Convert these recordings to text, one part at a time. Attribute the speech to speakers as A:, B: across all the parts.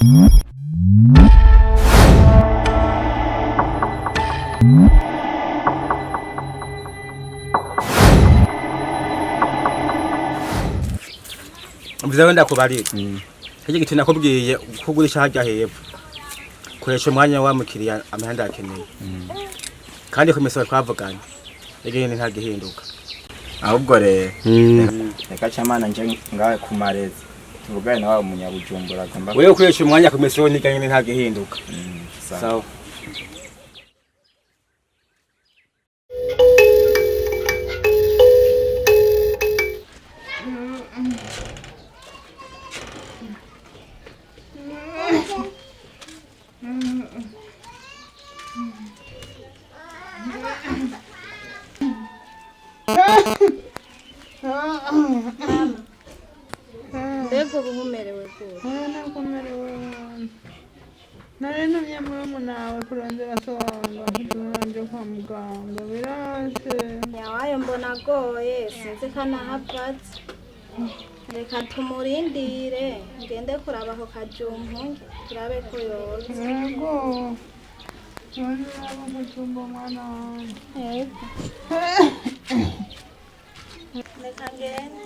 A: Mvuze wenda kubari Iki gitu nakubwiye kugurisha hajya hepfo koresha umwanya wa mukiriya amahanda akeneye kandi komisoro twavuganye igene nta gihinduka
B: ahubwo rero reka cyamana nje ngawe kumareza tuvugane nawe umunyabujumbura agomba
A: wewe koresha umwanya komisoro niganye nta gihinduka sawa
C: Mbega ubumerewe rwose
D: nakomerewe nari numye muri nawe kurondera sohanga tujanje kwa muganga birase
C: yawayo mbona agoye sinzi ko anahapaze reka tumurindire ngende kuraba ako kajumpu turabe ko yoza
D: yego nari abo mutumba mwana
C: yego reka ngende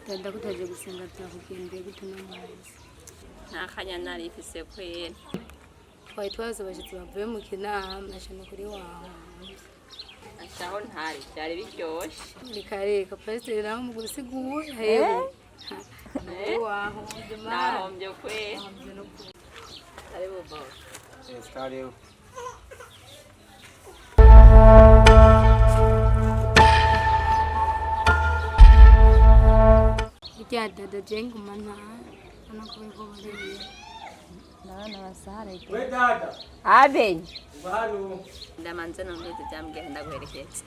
E: Dada kutaje gusenga twakugendeye gutuma amazi
F: ntakanya narifise kwera
E: twari twaza abashitsi bavuye mu kinama nashana kuri wawe
F: ashaho ntari byari biryoshe
E: rikareka pasiteri nawe umuguru usiguye hewe waho
F: nahombye kwera ari bobo
A: karibu
E: ya dada jengo mana anakuwepo wale
F: ndabana basareke
A: we dada
F: abenye
A: hano
F: ndamanze nomeze byambwiye ndagwerekeza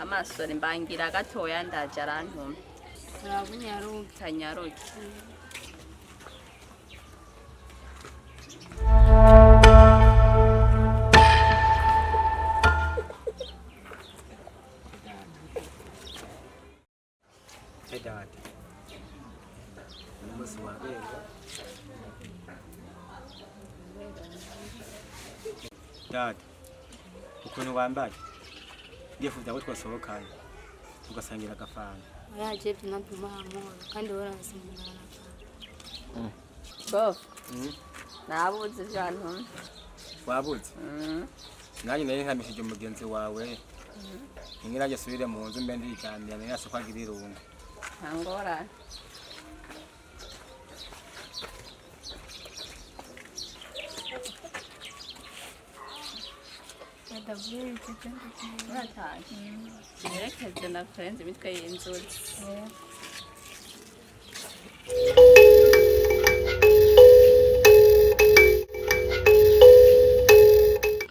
F: amasore mbangira gatoya ndaje arantuma
E: urabunyaruka
F: tanyaruke
A: dada umunsi wabera dada ukuntu wambaye ndifuza ko twasohokana tugasangira agafanta
E: yaje tunatuma amora kandi warasimana
F: bof nabuze byantu
A: wabuze nanjye nari nkamishije umugenzi wawe ngira ajye subire mu nzu mbe ndiryamye nari asokwagira irungu
F: angora Yerekeze na friends imitwe y'inzuzi.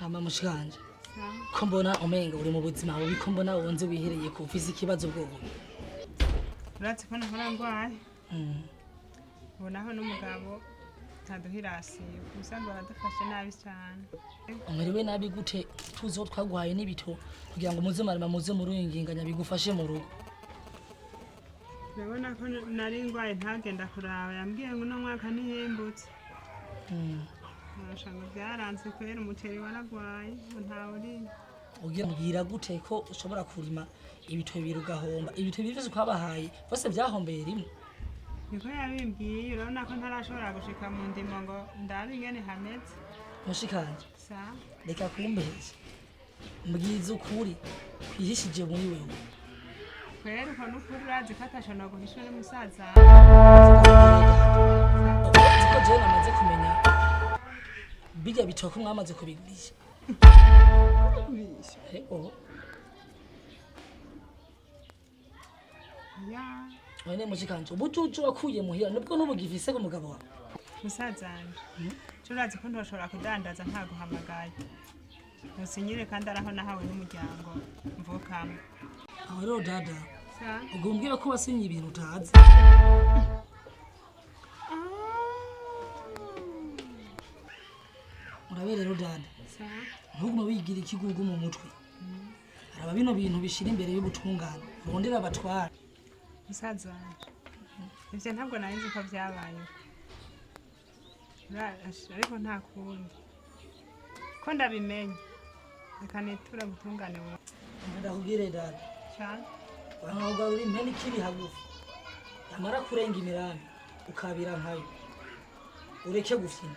G: Ama mushikanje. Ko mbona umenga uri mu buzima bubi ko mbona wonze wihereye ku ufise ikibazo bwobo.
D: uretse ko nahora ndwaye ubonaho n'umugabo ntaduhirasiye ubusanzwe baradufashe nabi cyane
G: Umuriwe nabi gute tuzo twagwaye n'ibito kugira ngo muze marima muze mu ruinginganya bigufashe mu rugo.
D: Urabona ko nari ndwaye ntagenda kuraba yambwiye ngo no mwaka ntihembutse. Nashanga byaranze kwera umuceri waragwaye ntawe uri.
G: Ugiye mbwira gute ko ushobora kurima ibito birugahomba ibito bivuze kwabahaye bose byahombeye rimwe.
D: Niko yabimbwiye urabona ko ntarashobora gushika mu ndimo ngo ndabe ingene hameze.
G: Mushikanje.
D: Sa
G: Reka kumbeheze. Mbwiza ukuri kwihishije muri wewe.
D: kwera uko n'ukuri urazi ko atashobora guhishwa n'umusaza.
G: Ziko je namaze kumenya bijya bitoko mwamaze kubigurisha. Hego.
D: Ya.
G: Wene mushikanje ubucucu wakuye muhira nibwo n'ubugifise ku mugabo wawe.
D: musazana turazi ko ntoshobora kudandaza nta guhamagaye ntusinyire kandi araho nahawe n'umuryango mvukamo
G: aho rero dada
D: sa
G: ubwo umbwira ko wasinye ibintu utazi urabe rero dada
D: sa
G: ntugume wigira ikigugu mu mutwe araba bino bintu bishira imbere y'ubutungane rondera abatwara
D: musazana ivyo ntabwo nari ko vyabaye ariko nta kundi ko ndabimenye reka nitura gutungane wowe
G: ndakubwire dada
D: cyane
G: wangagarura impene ikiri hagufi yamara kurenga imirambi ukabira nkayo ureke gufina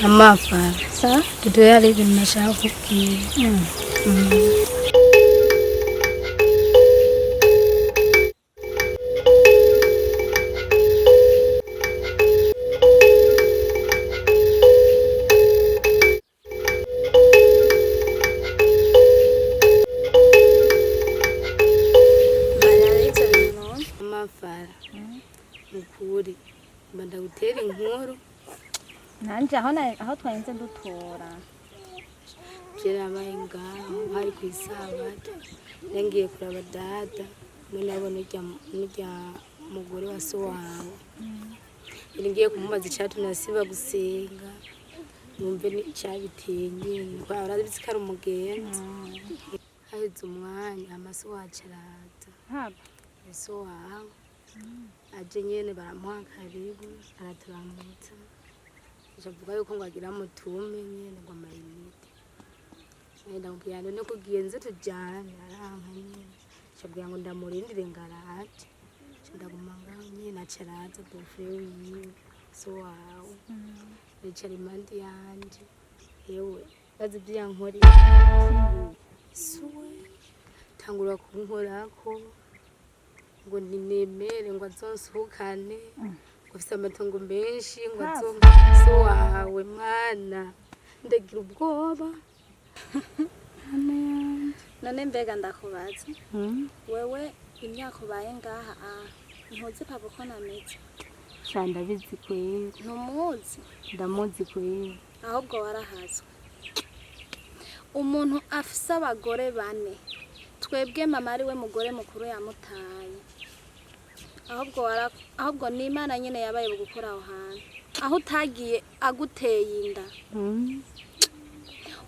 E: Amafa. Sa? Kitu yale nimesha kukia. Ukuri. Banda gutera inkuru.
F: nanje aho twahinze dutora
E: Kera ngaho hari ku isabato ngiye kuraba data nabona n'irya mugore wa so wawe ngiye kumubaza icyatumye asiba gusenga numve n'icyabiteye nyine kwa urabizi ko ari umugenzi haheze umwanya amaso wacu araza
F: haba
E: so wawe aje nyene baramuha karibu araturamutsa avuga yuko ngo agira mutume nyene ngo amayinite ndamubwira none ko ugiyenze tujyane aranka nyene ndamubwira ngo ndamurindire ngaraje ndaguma ngaho nyene acaraza bofre wiwe so wawe bicara impande yanje yewe bazi ibyo yankoreye suwe tangura kunkorako ngo ninemere ngo azonsohokane ufite amatungo menshi ngo azonga so wawe mana ndagira ubwoba
C: none mbega ndakubaza wewe imyaka ubaye ngaha ntuzi papa ko nameze
F: shanda bizi kwera
C: ntumuzi
F: ndamuzi kwera
C: ahubwo warahazwe umuntu afise abagore bane twebwe mama ari we mugore mukuru yamutaye ahubwo ni Imana nyine yabaye gukora aho hantu aho utagiye aguteye inda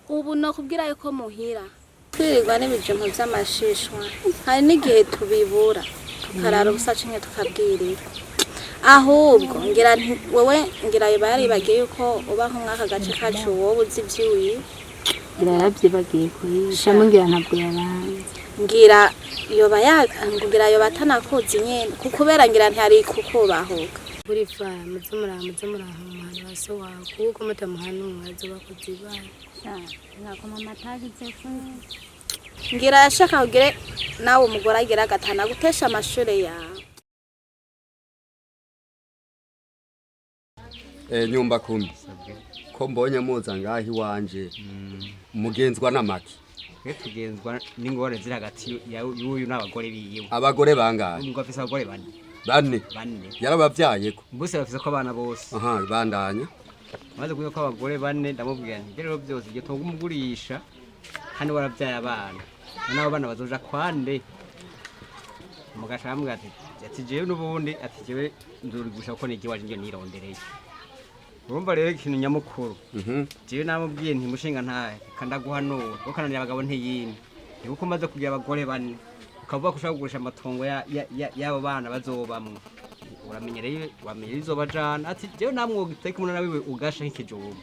C: ubu nakubwira yuko muhira twirirwa n'ibijumba by'amashishwa hari n'igihe tubibura tukarara ubusa kimwe tukabwirira ahubwo ngira wewe ngira baribagiye yuko uba nk'aka gace kacu wowe uzi ibyiwiwe
F: yarabyibagiye kuhisha mungira ntabwo yabanze
C: ngira ngira yoba atanakuzi nyene kukubera ngira ntari kukubahuka
E: buri fa muze murahamana baso wawe kuko mutamuhanura azoba kuzibana
F: nako mama tagize kwera
C: ngira yashaka kugire nawe umugore agira gatana gutesha amashure yawe
H: nyumba kumbi ko mbonye muza ngaho iwanje mugenzwa n'amaki
A: tugenzwa n'ingore ziri hagati y'uyu n'abagore biyiwe
H: abagore bangahe
A: umugabo afise abagore bane
H: yarabavyaye ko
A: bose bafise ko abana bose
H: aha bandanya
A: maze kuvuga ko abagore bane ndamubwira nti rero byose igihe tunga umugurisha kandi waravyaye abana nabo bana bazoja kwande mugashambwa ati jewe n'ubundi ati jewe nzurigusha ko nigiwaje ngiye nirondereye urumva rero ikintu nyamukuru jewe namubwiye nti mushinga ntahe kandaguhanura kuko kananira abagabo ntiyindi nikuko maze kugira abagore bane ukavuga ko ushaka kugurisha amatongo y'abo bana bazobamwe
I: uramenyereye wamenye izobajana ati jewe namwe uteke umunana wiwe ugasha nk'ikijubu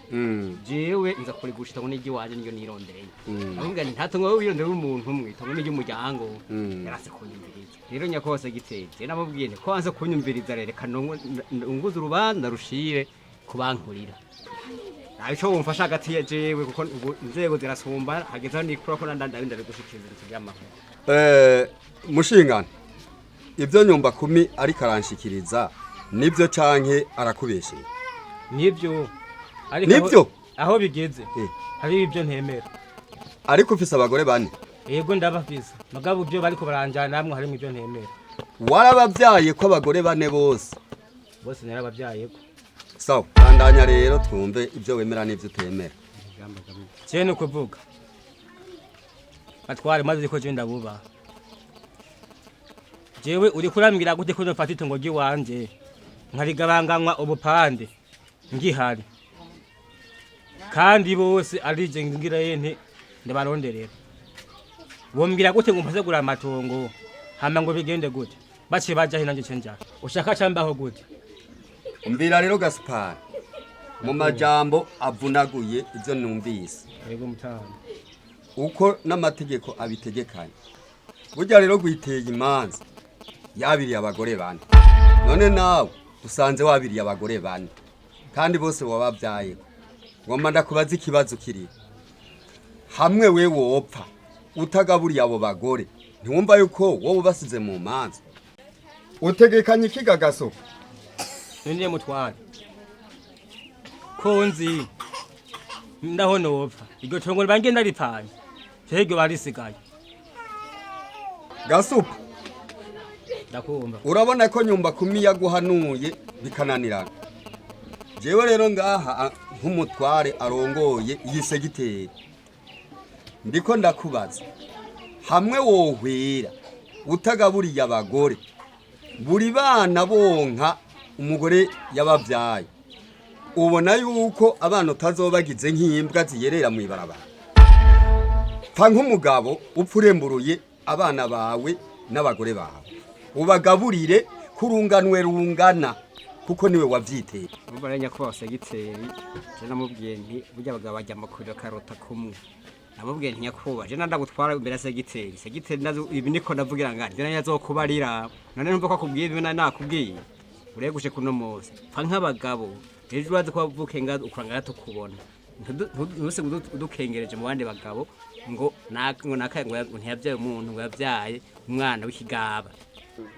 I: jewe nza kuri gushita ngo nigi wanje niyo nirondereye ahubwo ntatongo wowe wirondera umuntu umwe tongo n'ijumuryango yarase kunyumviriza rero nyakose giteje namubwiye nti ko anze kunyumviriza reka unguza urubanza rushire kubankurira Aisho umfasha hagati ya jewe kuko inzego zirasumba hageze aho nikura ko ndabinda bigushikiriza iby'amahoro.
H: Mushingana ibyo nyumba kumi ari karanshikiriza nibyo canke arakubeshye.
A: Nibyo.
H: Nibyo
A: aho bigeze. Hari ibyo ntemera.
H: Ariko ufise abagore bane.
A: Yego ndabafise. Magabo byo bariko baranjana namwe hari ibyo ntemera.
H: Warabavyaye ko abagore bane bose.
A: Bose narabavyaye ko.
H: Sawa, bandanya rero twumve ibyo wemera n'ibyo utemera.
A: Cyene kuvuga. Atware maze ko je ndabuba. Jewe uri kurambira gute ko nfata itongo giwanje. Nkarigabanganywa ubupande. Ngihari. Kandi bose arije ngira yente ndabaronderera. Wombira gute ngo mpaze gura amatongo. Hama ngo bigende gute. Bace baje hinanje cenja. Ushaka cyambaho gute.
H: Umbira rero Gaspar mu majambo avunaguye ibyo numvise.
A: Yego mutana.
H: Uko n'amategeko abitegekanye. Burya rero gwiteye imanza yabiriye abagore bane. None nawe usanze wabiriye abagore bane. Kandi bose wababyaye. Ngomba ndakubaza ikibazo kiri. Hamwe we wopfa utagaburiye abo bagore. Ntiwumva yuko wowe basize mu manza. Utegekanye ikigagaso.
A: None mutwara. Konzi. Ndaho nopfa. Iryo tongo bange ndaripanye. Cyego barisigaye.
H: Gasupa.
A: Ndakumva.
H: Urabona ko nyumba kumi yaguhanuye bikananirana. Jewe rero ngaha nk'umutware arongoye yisegiteye. Ndiko ndakubaza. Hamwe wohwera utagaburiye abagore. Buri bana bonka umugore yabavyaye. Ubona yuko abana utazobagize nk'imbwa ziyerera mu ibarabara. Fa nk'umugabo upfuremburuye abana bawe n'abagore bawe. Ubagaburire kurunganwe rungana kuko niwe wavyiteye.
I: Ubaranya ko basegiteri je namubwiye nti burya abagabo bajya makurira karota kumwe. Namubwiye nti nyakuba je ndagutwara imbere segiteri. Segiteri nazo ibi niko navugira ngani. Je nazokubarira. None numva ko akubwiye ibi nakubwiye. Uregushe kuno mose. Fa nk'abagabo ejo bazi ko bavuke ngazo ukuranga tukubona. Ntuse udukengereje mu bandi bagabo ngo nakaye ngo ntiyabyaye umuntu ngo yabyaye umwana w'ikigaba.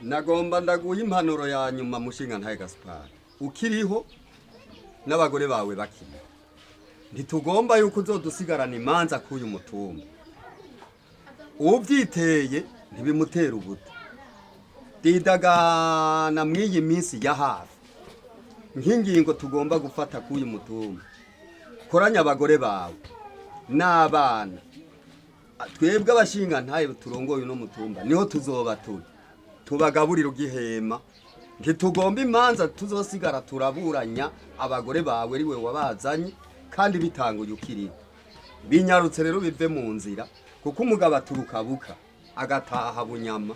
H: Nagomba ndaguha impanuro ya nyuma mushinga ntaye Gaspar. Ukiriho n'abagore bawe bakiri. Ntitugomba yuko uzodusigarana imanza kuyu mutumba. Uvyiteye ntibimutera ubuto. Didagana mwiyi minsi ya hafi. Nkingingo tugomba gufata kuyu mutumba. Koranya abagore bawe n'abana. Twebwe abashinga ntaye turongoye no mutumba niho tuzoba turi. Tubagaburira ugihema. Ntitugomba imanza tuzosigara turaburanya abagore bawe riwe wabazanye kandi bitanguye ukiri. Binyarutse rero bive mu nzira kuko umugabo aturuka buka agataha bunyama.